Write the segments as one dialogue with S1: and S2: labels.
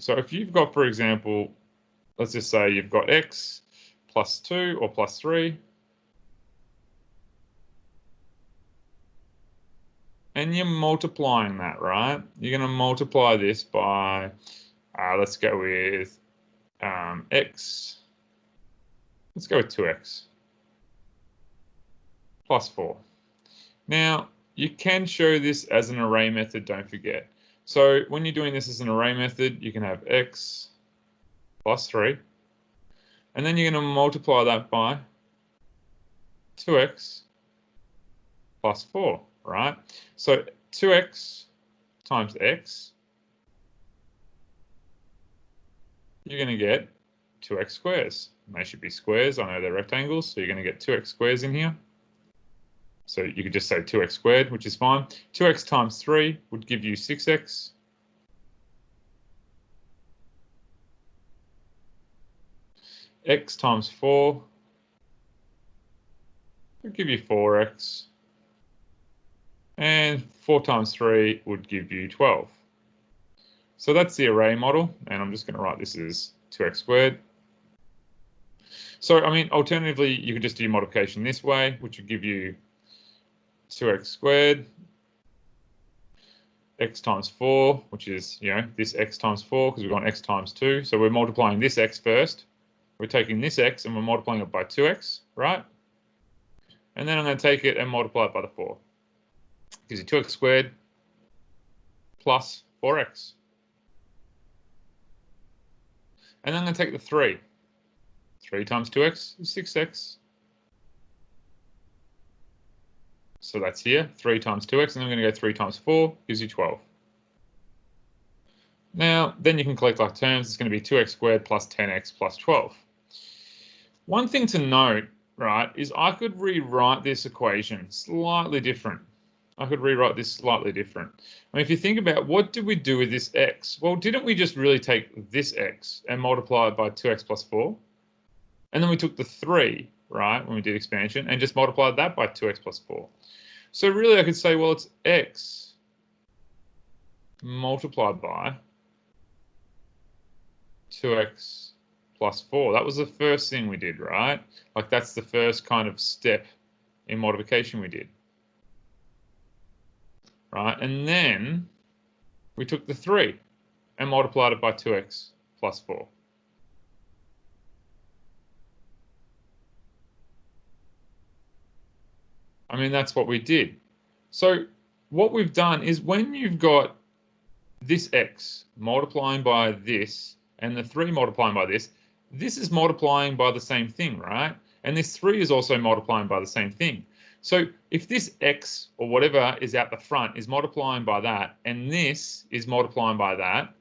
S1: So if you've got, for example, let's just say you've got x plus 2 or plus 3, and you're multiplying that, right? You're going to multiply this by, let's go with x. Let's go with 2x plus 4. Now, you can show this as an array method, don't forget. So when you're doing this as an array method, you can have x plus 3, and then you're going to multiply that by 2x plus 4, right? So 2x times x, you're going to get 2x squares. And they should be squares. I know they're rectangles, so you're going to get 2x squares in here. So you could just say 2x squared, which is fine. 2x times 3 would give you 6x. X times 4 would give you 4x. And 4 times 3 would give you 12. So that's the array model, and I'm just going to write this as 2x squared. So, I mean, alternatively, you could just do multiplication this way, which would give you 2x squared, x times 4, which is, this x times 4, because we've got x times 2. So we're multiplying this x first. We're taking this x and we're multiplying it by 2x, right? And then I'm going to take it and multiply it by the 4. Gives you 2x squared plus 4x. And then I'm going to take the 3. 3 times 2x is 6x. So that's here, 3 times 2x, and I'm going to go 3 times 4, gives you 12. Now, then you can collect like terms. It's going to be 2x squared plus 10x plus 12. One thing to note, right, is I could rewrite this equation slightly different. I could rewrite this slightly different. I mean, if you think about what did we do with this x? Well, didn't we just really take this x and multiply it by 2x plus 4? And then we took the 3, right, when we did expansion, and just multiplied that by 2x plus 4. So really I could say, well, it's x multiplied by 2x plus 4. That was the first thing we did, right? Like that's the first kind of step in multiplication we did. Right, and then we took the 3 and multiplied it by 2x plus 4. I mean, that's what we did. So what we've done is when you've got this x multiplying by this and the 3 multiplying by this is multiplying by the same thing, right? And this 3 is also multiplying by the same thing. So if this x or whatever is out the front is multiplying by that, and this is multiplying by that,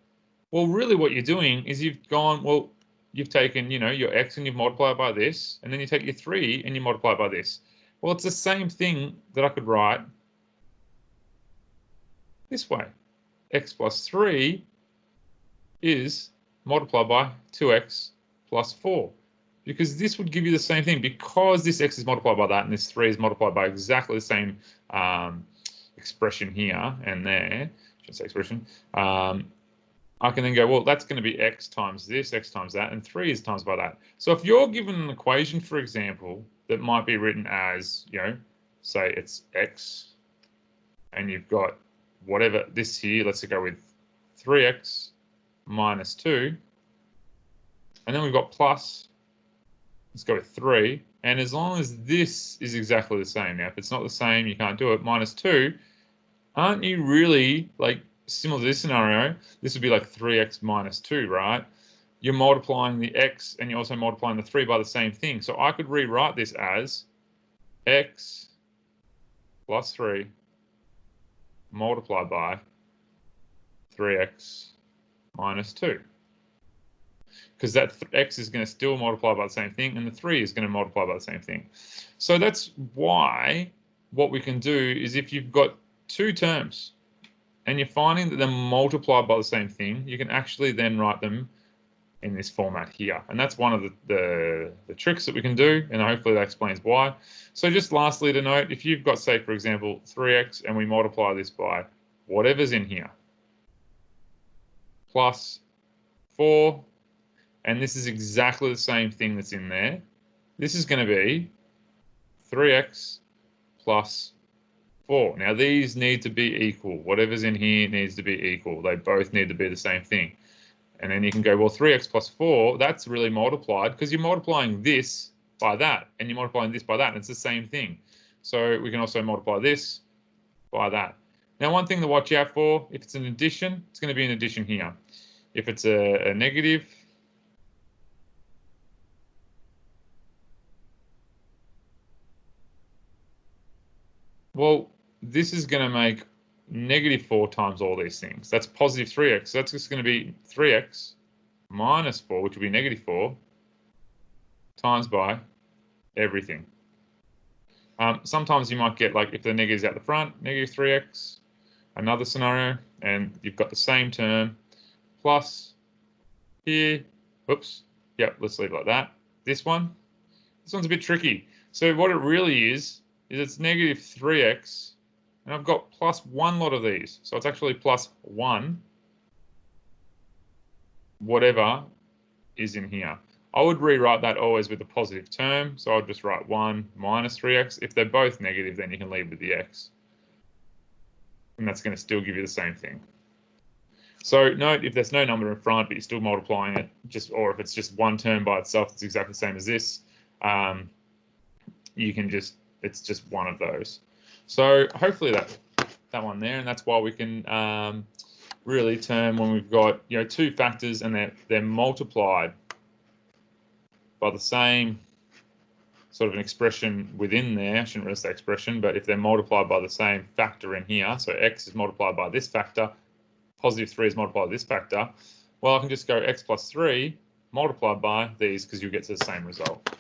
S1: well, really what you're doing is you've gone, well, you've taken, your x and you've multiplied by this, and then you take your 3 and you multiply by this. Well, it's the same thing that I could write this way. X plus 3 is multiplied by 2x plus 4. Because this would give you the same thing. Because this x is multiplied by that and this 3 is multiplied by exactly the same expression here and there, I shouldn't say expression, I can then go, well, that's going to be x times this, x times that, and 3 is times by that. So if you're given an equation, for example, that might be written as, say it's x, and you've got whatever this here, let's go with 3x minus 2, and then we've got plus, let's go with 3, and as long as this is exactly the same, now if it's not the same, you can't do it, minus 2, aren't you really, like, similar to this scenario, this would be like 3x minus 2, right? You're multiplying the x and you're also multiplying the 3 by the same thing. So I could rewrite this as x plus 3 multiplied by 3x minus 2. Because that x is going to still multiply by the same thing, and the 3 is going to multiply by the same thing. So that's why what we can do is if you've got two terms and you're finding that they're multiplied by the same thing, you can actually then write them in this format here. And that's one of the tricks that we can do, and hopefully that explains why. So just lastly to note, if you've got, say, for example, 3x and we multiply this by whatever's in here, plus 4, and this is exactly the same thing that's in there. This is going to be 3x plus 4. Now, these need to be equal. Whatever's in here needs to be equal. They both need to be the same thing. And then you can go, well, 3x plus 4, that's really multiplied because you're multiplying this by that, and you're multiplying this by that, and it's the same thing. So we can also multiply this by that. Now, one thing to watch out for, if it's an addition, it's going to be an addition here. If it's a negative, well, this is going to make negative 4 times all these things. That's positive 3x. So that's just going to be 3x minus 4, which will be negative 4, times by everything. Sometimes you might get, like, if the negative's out the front, negative 3x, another scenario, and you've got the same term, plus here, whoops, yep, let's leave it like that. This one's a bit tricky. So what it really is it's negative 3x, and I've got plus 1 lot of these. So it's actually plus 1, whatever is in here. I would rewrite that always with a positive term. So I'll just write 1 minus 3x. If they're both negative, then you can leave with the x. And that's going to still give you the same thing. So note, if there's no number in front, but you're still multiplying it, or if it's just one term by itself, it's exactly the same as this, you can it's just one of those. So hopefully that one there, and that's why we can really term when we've got two factors and they're multiplied by the same sort of an expression within there. I shouldn't really say expression, but if they're multiplied by the same factor in here, so x is multiplied by this factor, positive 3 is multiplied by this factor, well, I can just go x plus 3 multiplied by these because you'll get to the same result.